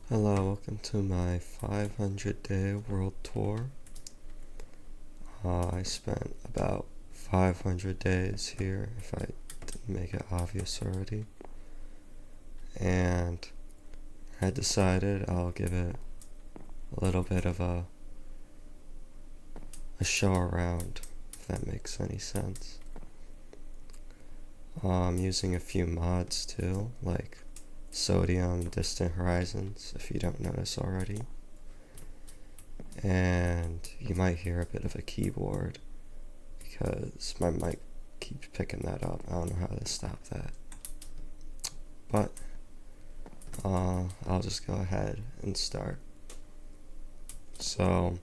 Hello, welcome to my 500-day world tour. I spent about 500 days here, if I didn't make it obvious already. And I decided I'll give it a little bit of a show around, if that makes any sense. I'm using a few mods too, like Sodium, Distant Horizons, if you don't notice already. And you might hear a bit of a keyboard because my mic keeps picking that up. I don't know how to stop that. But I'll just go ahead and start. So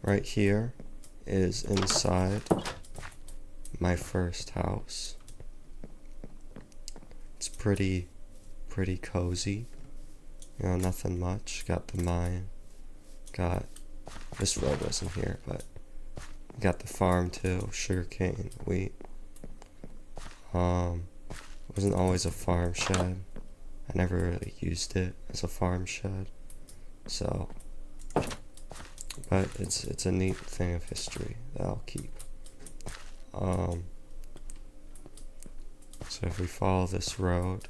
right here is inside my first house. It's pretty cozy. You know, nothing much. Got the mine. Got this road wasn't here, but got the farm too. Sugarcane, wheat. It wasn't always a farm shed. I never really used it as a farm shed. So, but it's a neat thing of history that I'll keep. So if we follow this road,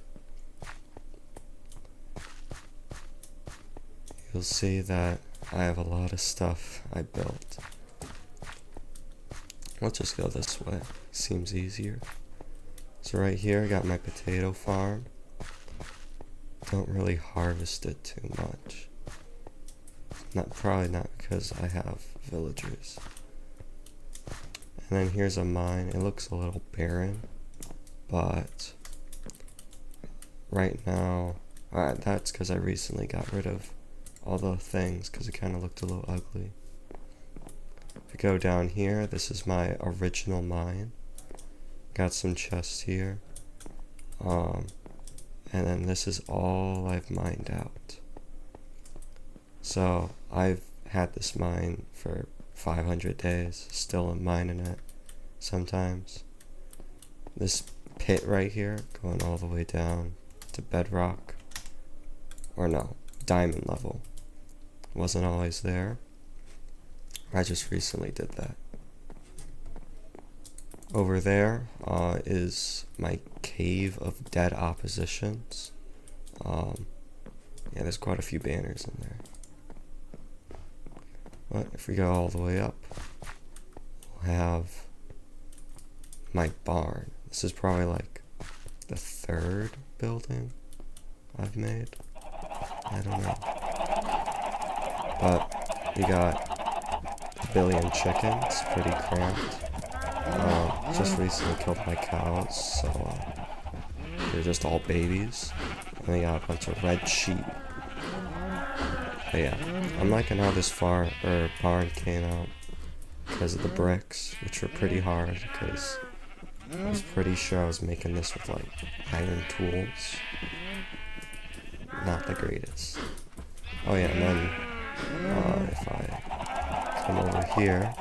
you'll see that I have a lot of stuff I built. Let's just go this way. Seems easier. So right here I got my potato farm. Don't really harvest it too much. Probably not because I have villagers. And then here's a mine. It looks a little barren, but right now, that's because I recently got rid of all the things because it kind of looked a little ugly. If you go down here, this is my original mine. Got some chests here. And then this is all I've mined out. So I've had this mine for 500 days, still am mining it sometimes. This pit right here, going all the way down to bedrock, or no, diamond level, wasn't always there. I just recently did that. Over there is my cave of dead oppositions. Yeah, there's quite a few banners in there. But if we go all the way up, we'll have my barn. This is probably like the third building I've made. I don't know. But we got a billion chickens, pretty cramped. Just recently killed my cows, so they're just all babies. And we got a bunch of red sheep. But yeah, I'm liking how this barn came out because of the bricks, which were pretty hard because I was pretty sure I was making this with like iron tools. Not the greatest. Oh yeah, and then if I come over here,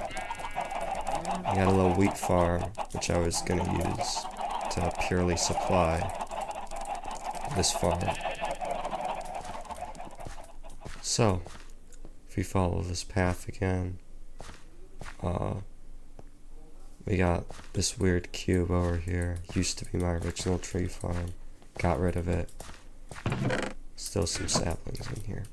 I got a little wheat farm, which I was gonna use to purely supply this farm. So, if we follow this path again, we got this weird cube over here. Used to be my original tree farm. Got rid of it. Still some saplings in here.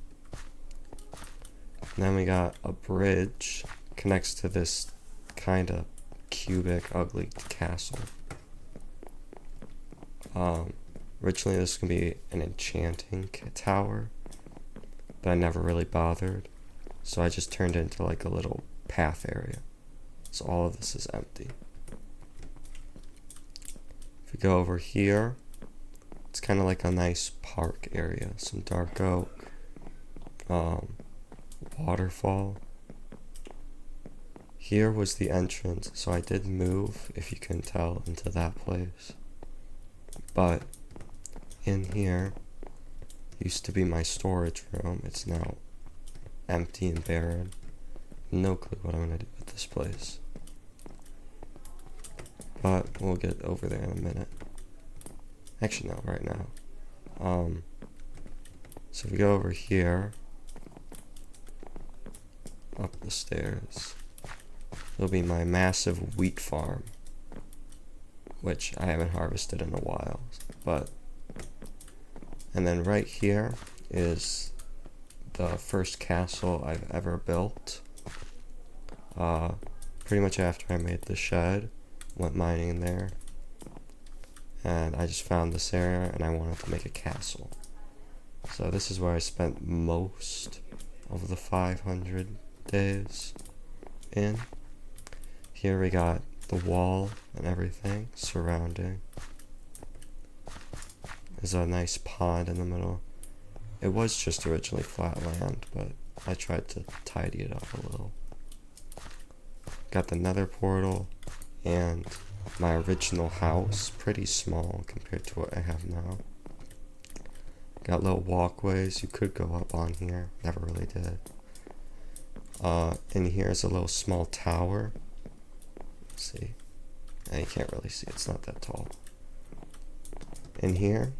And then we got a bridge connects to this kind of cubic, ugly castle. Originally this was gonna be an enchanting tower, but I never really bothered, so I just turned it into like a little path area. So all of this is empty. If we go over here, it's kind of like a nice park area. Some dark oak, waterfall. Here was the entrance, so I did move, if you can tell, into that place. But in here used to be my storage room. It's now empty and barren. No clue what I'm gonna do with this place. But we'll get over there in a minute. Actually, no, right now. So if we go over here, up the stairs, it'll be my massive wheat farm, which I haven't harvested in a while, but, and then right here is the first castle I've ever built. Pretty much after I made the shed, went mining in there, and I just found this area and I wanted to make a castle. So this is where I spent most of the 500 days in. Here we got the wall and everything surrounding. There's a nice pond in the middle. It was just originally flat land, but I tried to tidy it up a little. Got the nether portal and my original house, pretty small compared to what I have now. Got little walkways, you could go up on here, never really did. In here is a little small tower. Let's see. You can't really see, it's not that tall. In here,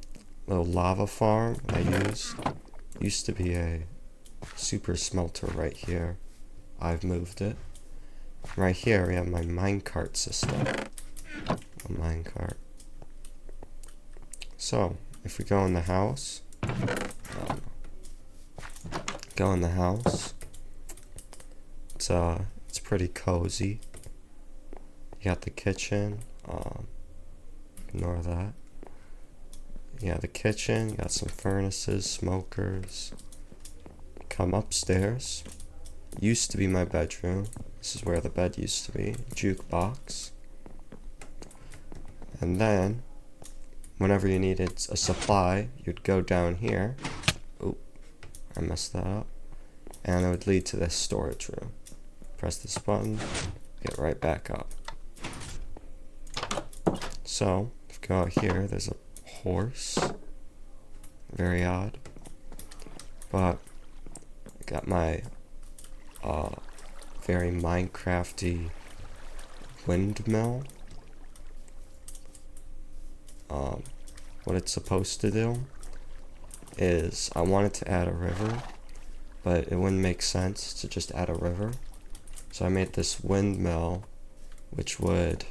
little lava farm I used to be a super smelter right here. I've moved it. Right here we have my minecart system. A minecart. So, if we go in the house, it's pretty cozy. You got the kitchen, ignore that. Yeah, the kitchen, you got some furnaces, smokers. Come upstairs. Used to be my bedroom. This is where the bed used to be. Jukebox. And then, whenever you needed a supply, you'd go down here. Oop, I messed that up. And it would lead to this storage room. Press this button, get right back up. So, if you go out here, there's a horse. Very odd. But, I got my very Minecrafty windmill. What it's supposed to do is I wanted to add a river, but it wouldn't make sense to just add a river. So I made this windmill which would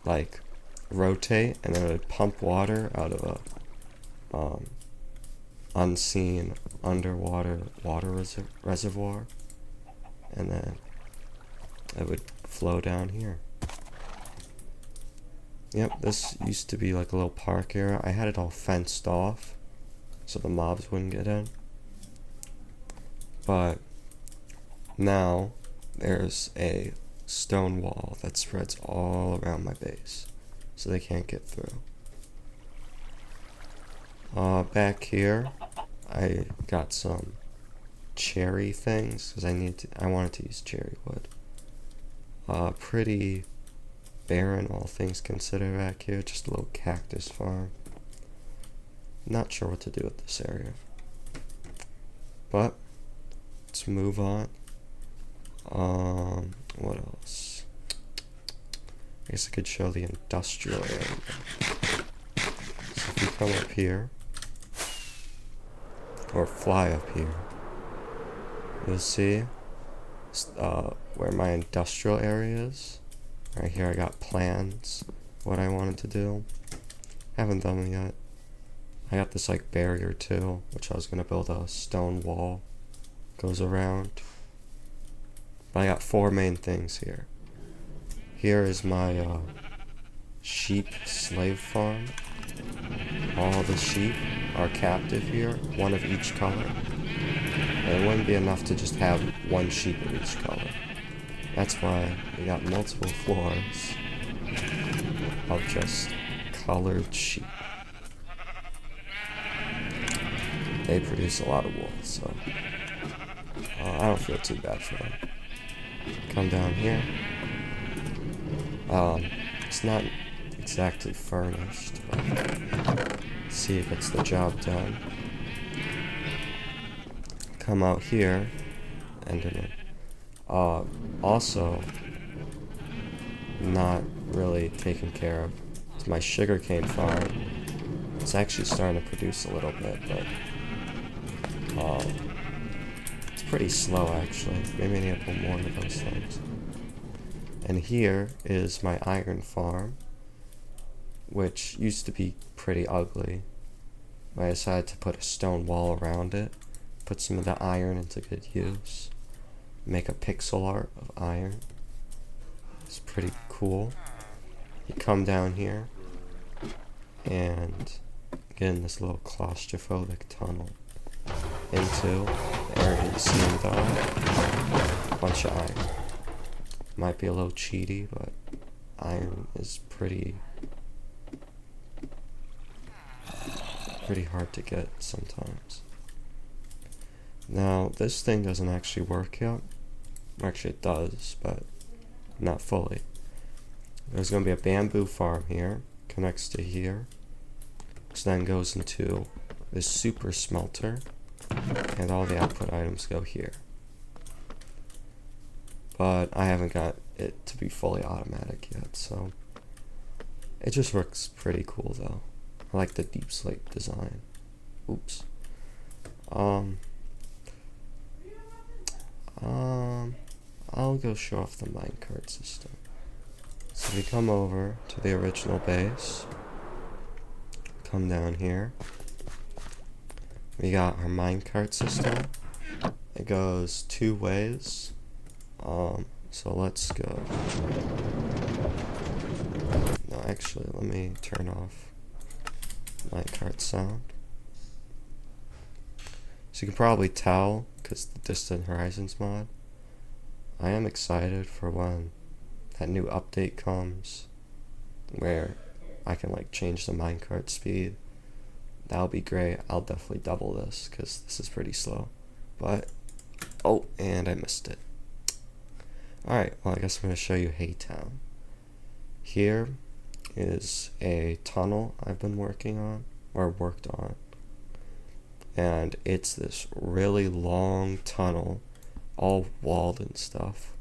like rotate and then it would pump water out of a unseen underwater water reservoir, and then it would flow down here. Yep, this used to be like a little park area. I had it all fenced off so the mobs wouldn't get in. But now there's a stone wall that spreads all around my base so they can't get through. Back here I got some cherry things because I wanted to use cherry wood. Pretty barren, all things considered, back here. Just a little cactus farm. Not sure what to do with this area, but let's move on. What else? I guess I could show the industrial area. So if you come up here, or fly up here, you'll see where my industrial area is. Right here I got plans, what I wanted to do. Haven't done them yet. I got this like barrier too, which I was gonna build a stone wall. Goes around. But I got 4 main things here. Here is my sheep slave farm. All the sheep are captive here, 1 of each color. And it wouldn't be enough to just have 1 sheep of each color. That's why we got multiple floors of just colored sheep. They produce a lot of wool, so I don't feel too bad for them. Come down here. It's not exactly furnished, but let's see if it's the job done. Come out here, and in it. Also, not really taken care of. It's my sugarcane farm. It's actually starting to produce a little bit, but It's pretty slow actually. Maybe I need to put more of those things. And here is my iron farm, which used to be pretty ugly. I decided to put a stone wall around it, put some of the iron into good use, make a pixel art of iron. It's pretty cool. You come down here and get in this little claustrophobic tunnel into the area you see in the bunch of iron. Might be a little cheaty, but iron is pretty hard to get sometimes. Now, this thing doesn't actually work yet. Actually, it does, but not fully. There's going to be a bamboo farm here, connects to here, which then goes into this super smelter, and all the output items go here. But I haven't got it to be fully automatic yet, so it just works pretty cool though. I like the deep slate design. Oops. I'll go show off the minecart system. So we come over to the original base, come down here. We got our minecart system. It goes two ways. So let's go. No, actually, let me turn off minecart sound. So you can probably tell, because the Distant Horizons mod, I am excited for when that new update comes, where I can like change the minecart speed. That'll be great. I'll definitely double this, because this is pretty slow. But, oh, and I missed it. Alright, well I guess I'm going to show you Haytown. Here is a tunnel I've been working on, or worked on. And it's this really long tunnel, all walled and stuff.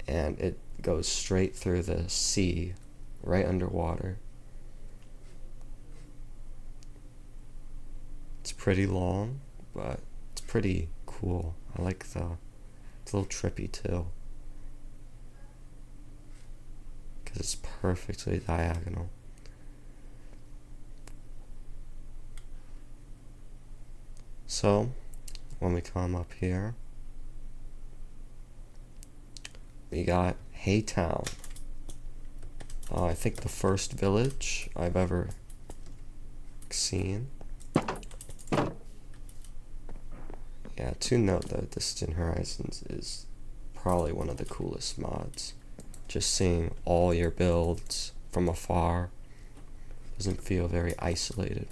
And it goes straight through the sea, right underwater. It's pretty long, but it's pretty cool. I like it's a little trippy too, because it's perfectly diagonal. So, when we come up here, we got Haytown. I think the first village I've ever seen. Yeah, to note that Distant Horizons is probably one of the coolest mods. Just seeing all your builds from afar doesn't feel very isolated.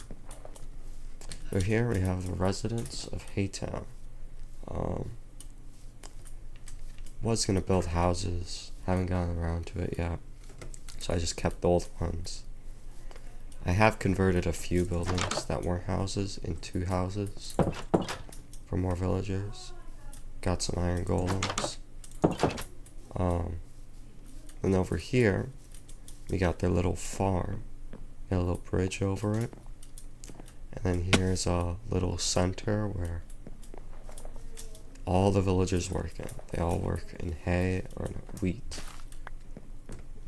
But here we have the residents of Haytown. Was gonna build houses, haven't gotten around to it yet, so I just kept the old ones. I have converted a few buildings that weren't houses into houses for more villagers. Got some iron golems. And over here, we got their little farm. Got a little bridge over it. And then here's a little center where all the villagers work in. They all work in hay or in wheat.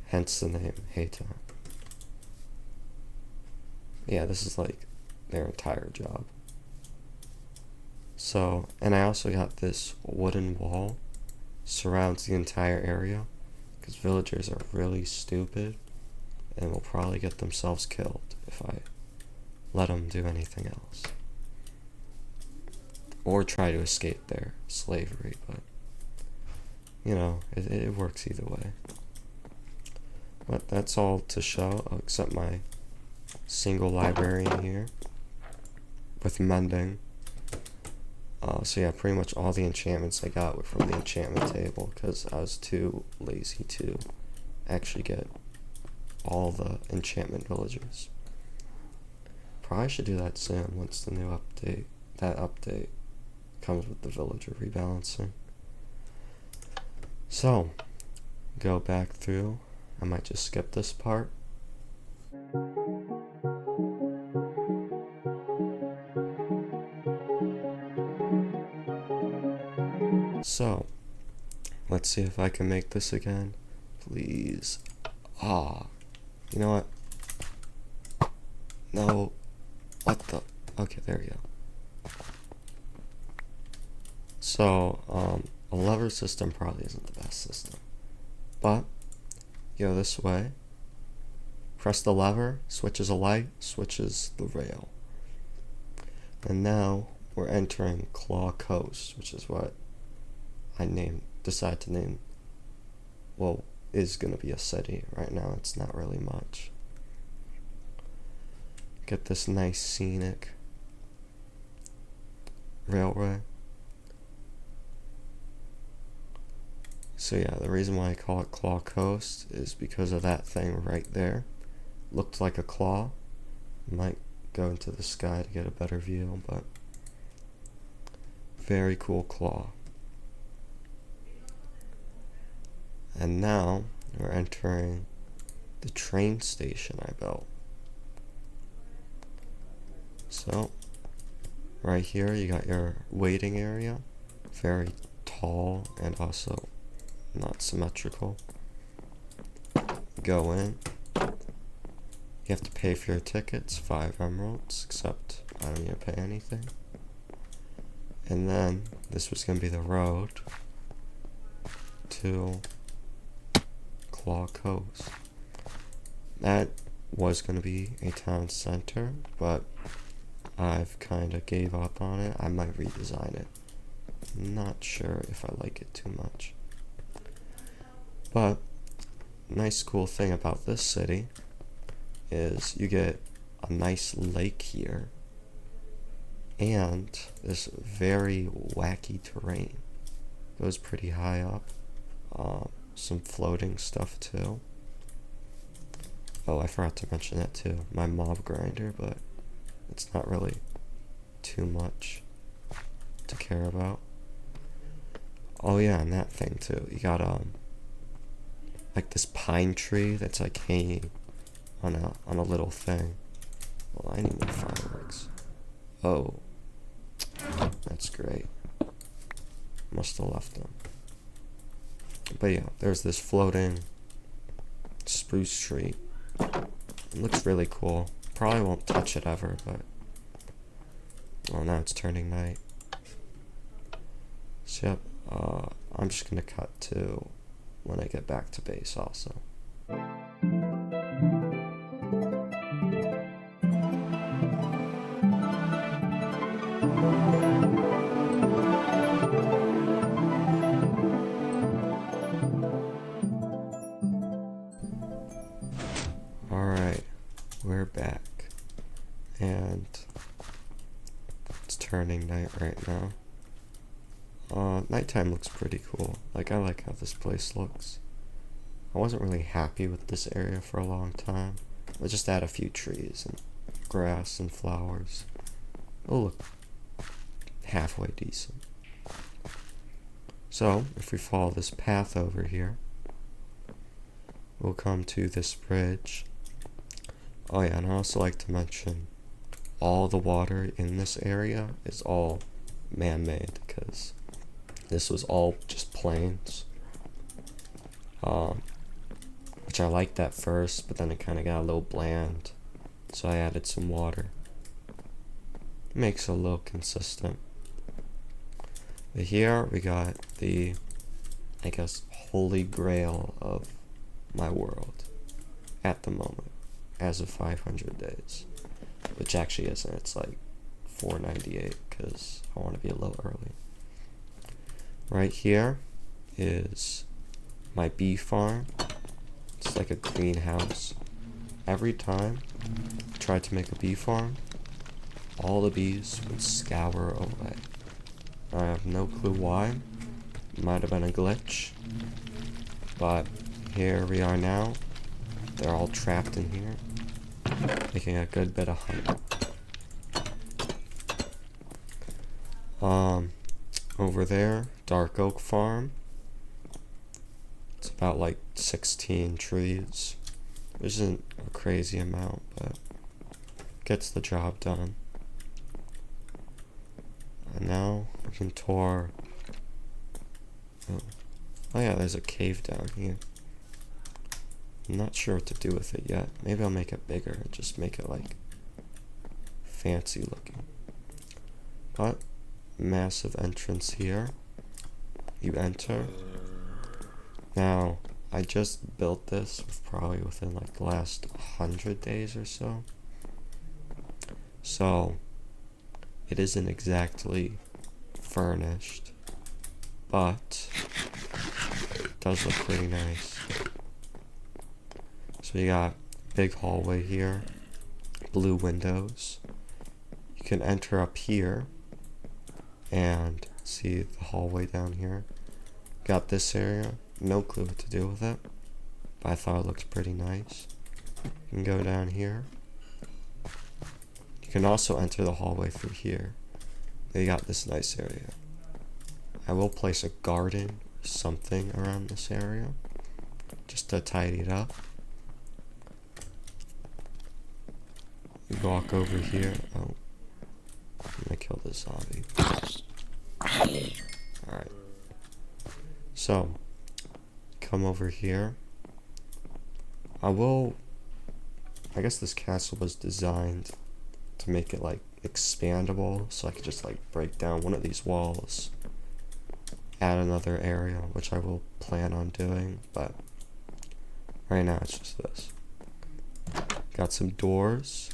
Hence the name Haytown. Yeah, this is like their entire job. So, and I also got this wooden wall surrounds the entire area, because villagers are really stupid and will probably get themselves killed if I let them do anything else, or try to escape their slavery. But you know, it works either way. But that's all to show, except my single librarian here with mending. So yeah, pretty much all the enchantments I got were from the enchantment table, because I was too lazy to actually get all the enchantment villagers. Probably should do that soon once the new update, that update comes with the villager rebalancing. So, go back through. I might just skip this part. So, let's see if I can make this again. Please. Ah. You know what? No. What the? Okay, there we go. So, a lever system probably isn't the best system. But, you go this way. Press the lever, switches a light, switches the rail. And now we're entering Claw Coast, which is what I decided to name, well, is going to be a city. Right now it's not really much. Get this nice scenic railway. So yeah, the reason why I call it Claw Coast is because of that thing right there. Looked like a claw. Might go into the sky to get a better view, but very cool claw. And now we're entering the train station I built. So right here you got your waiting area, very tall and also not symmetrical. Go in. You have to pay for your tickets, 5 emeralds, except I don't need to pay anything. And then this was going to be the road to Claw Coast. That was going to be a town center, but I've kind of gave up on it. I might redesign it. Not sure if I like it too much. But nice cool thing about this city is you get a nice lake here and this very wacky terrain. Goes pretty high up. Some floating stuff too. Oh, I forgot to mention that too. My mob grinder, but it's not really too much to care about. Oh yeah, and that thing too. You got like this pine tree that's like hanging on a little thing. Well, I need more fireworks. Oh, that's great. Must have left them. But yeah, there's this floating spruce tree. It looks really cool. Probably won't touch it ever, but well, now it's turning night. So yep, I'm just gonna cut to when I get back to base also. Alright, we're back. And it's turning night right now. Nighttime looks pretty cool. Like, I like how this place looks. I wasn't really happy with this area for a long time. I just add a few trees and grass and flowers. It'll look halfway decent. So, if we follow this path over here, we'll come to this bridge. Oh yeah, and I also like to mention all the water in this area is all man-made, because this was all just plains. Which I liked at first, but then it kind of got a little bland, so I added some water. Makes it a little consistent. But here we got the, I guess, holy grail of my world at the moment, as of 500 days, which actually isn't. It's like 498 because I want to be a little early. Right here is my bee farm. It's like a greenhouse. Every time I tried to make a bee farm, all the bees would scour away. I have no clue why. Might have been a glitch. But here we are now. They're all trapped in here, making a good bit of honey. Over there, Dark Oak Farm. It's about like 16 trees. Which isn't a crazy amount, but gets the job done. And now we can tour Oh yeah, there's a cave down here. I'm not sure what to do with it yet. Maybe I'll make it bigger and just make it like fancy looking. But massive entrance here. You enter. Now, I just built this probably within like the last 100 days or so. So, it isn't exactly furnished, but it does look pretty nice. So you got big hallway here, blue windows. You can enter up here and see the hallway down here. Got this area, no clue what to do with it, but I thought it looked pretty nice. You can go down here. You can also enter the hallway through here. They got this nice area. I will place a garden or something around this area just to tidy it up. You walk over here. Oh, I'm gonna kill this zombie. Alright. So, come over here. I guess this castle was designed to make it like expandable, so I could just like break down one of these walls, add another area, which I will plan on doing, but right now it's just this. Got some doors.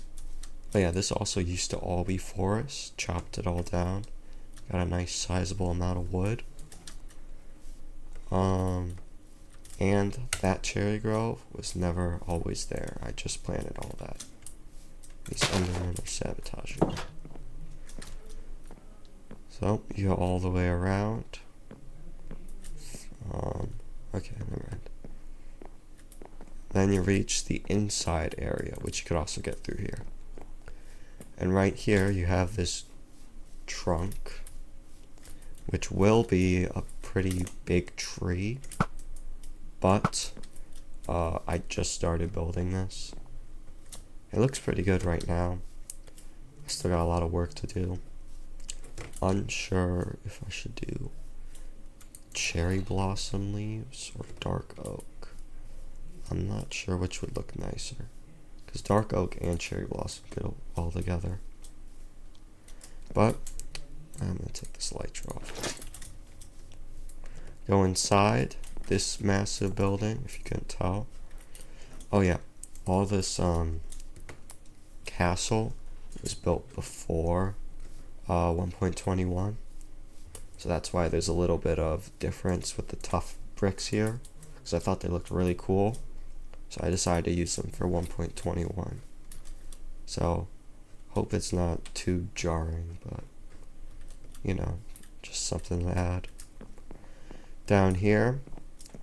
Oh yeah, this also used to all be forest, chopped it all down. Got a nice sizable amount of wood. And that cherry grove was never always there. I just planted all that. These Endermen are sabotaging. So, you go all the way around. Okay, never mind. Then you reach the inside area, which you could also get through here. And right here, you have this trunk, which will be a pretty big tree. But, I just started building this. It looks pretty good right now. I still got a lot of work to do. Unsure if I should do cherry blossom leaves or dark oak. I'm not sure which would look nicer, because dark oak and cherry blossom go all together. But I'm gonna take this elytra off. Go inside this massive building, if you couldn't tell. Oh yeah, all this castle was built before 1.21, so that's why there's a little bit of difference with the tough bricks here, because I thought they looked really cool, so I decided to use them for 1.21. So hope it's not too jarring, but you know, just something to add. Down here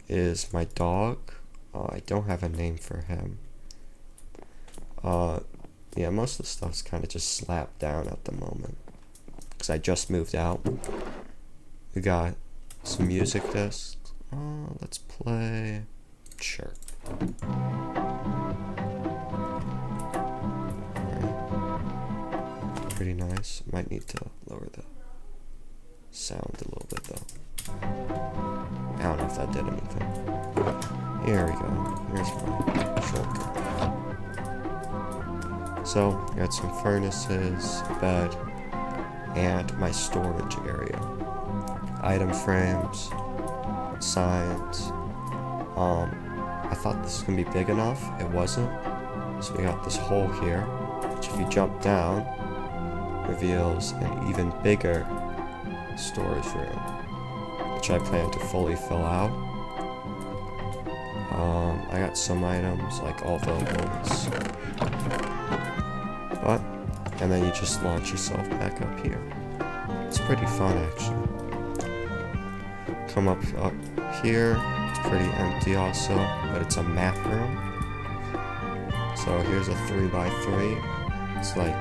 is my dog. I don't have a name for him. Yeah, most of the stuff's kind of just slapped down at the moment, because I just moved out. We got some music discs. Let's play Chirp. Alright. Pretty nice. Might need to lower the sound a little bit though. I don't know if that did anything. Here we go. Here's my shortcut. So, got some furnaces, a bed, and my storage area. Item frames, signs. I thought this was gonna be big enough. It wasn't. So we got this hole here, which if you jump down, reveals an even bigger storage room, which I plan to fully fill out. I got some items, like all the ones. And then you just launch yourself back up here. It's pretty fun, actually. Come up here. It's pretty empty also, but it's a map room. So here's a 3x3. It's like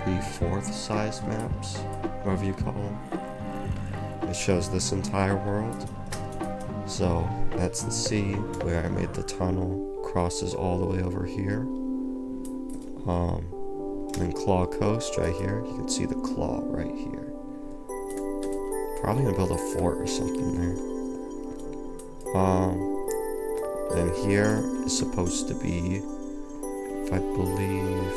3/4 size maps, whatever you call them. It shows this entire world. So that's the sea where I made the tunnel. Crosses all the way over here. And Claw Coast right here. You can see the claw right here. Probably gonna build a fort or something there. Then here is supposed to be, if I believe,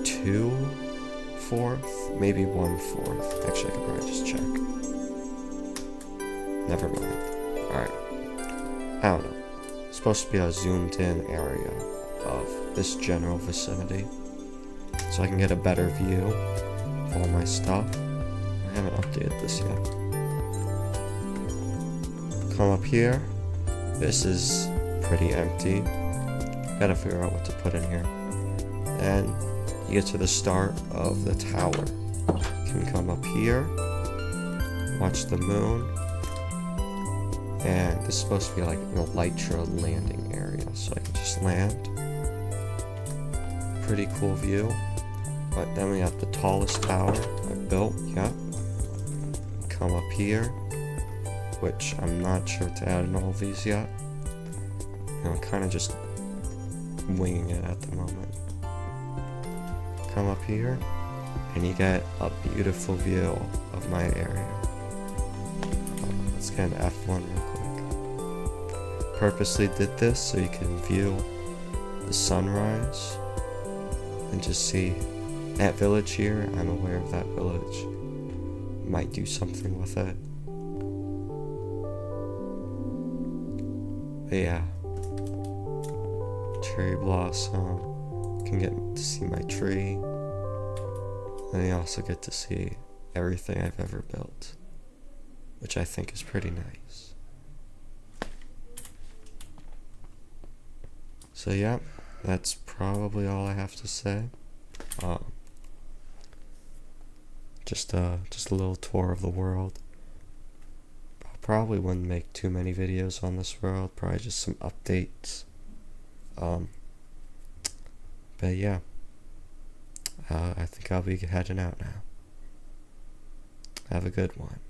2/4, maybe 1/4. Actually, I could probably just check. Never mind. Alright. I don't know. It's supposed to be a zoomed in area of this general vicinity, so I can get a better view of all my stuff. I haven't updated this yet. Come up here. This is pretty empty. Gotta figure out what to put in here. And you get to the start of the tower. You can come up here, watch the moon, and this is supposed to be like an elytra landing area, so I can just land. Pretty cool view. But then we have the tallest tower I built, yep. Come up here, which I'm not sure to add in all of these yet. I'm kind of just winging it at the moment. Come up here, and you get a beautiful view of my area. Let's get an F1 real quick. Purposely did this so you can view the sunrise and just see that village here. I'm aware of that village. Might do something with it. But yeah. Cherry blossom. Can get to see my tree. And you also get to see everything I've ever built, which I think is pretty nice. So yeah, that's probably all I have to say. Just a little tour of the world. I probably wouldn't make too many videos on this world, probably just some updates. But yeah, I think I'll be heading out now. Have a good one.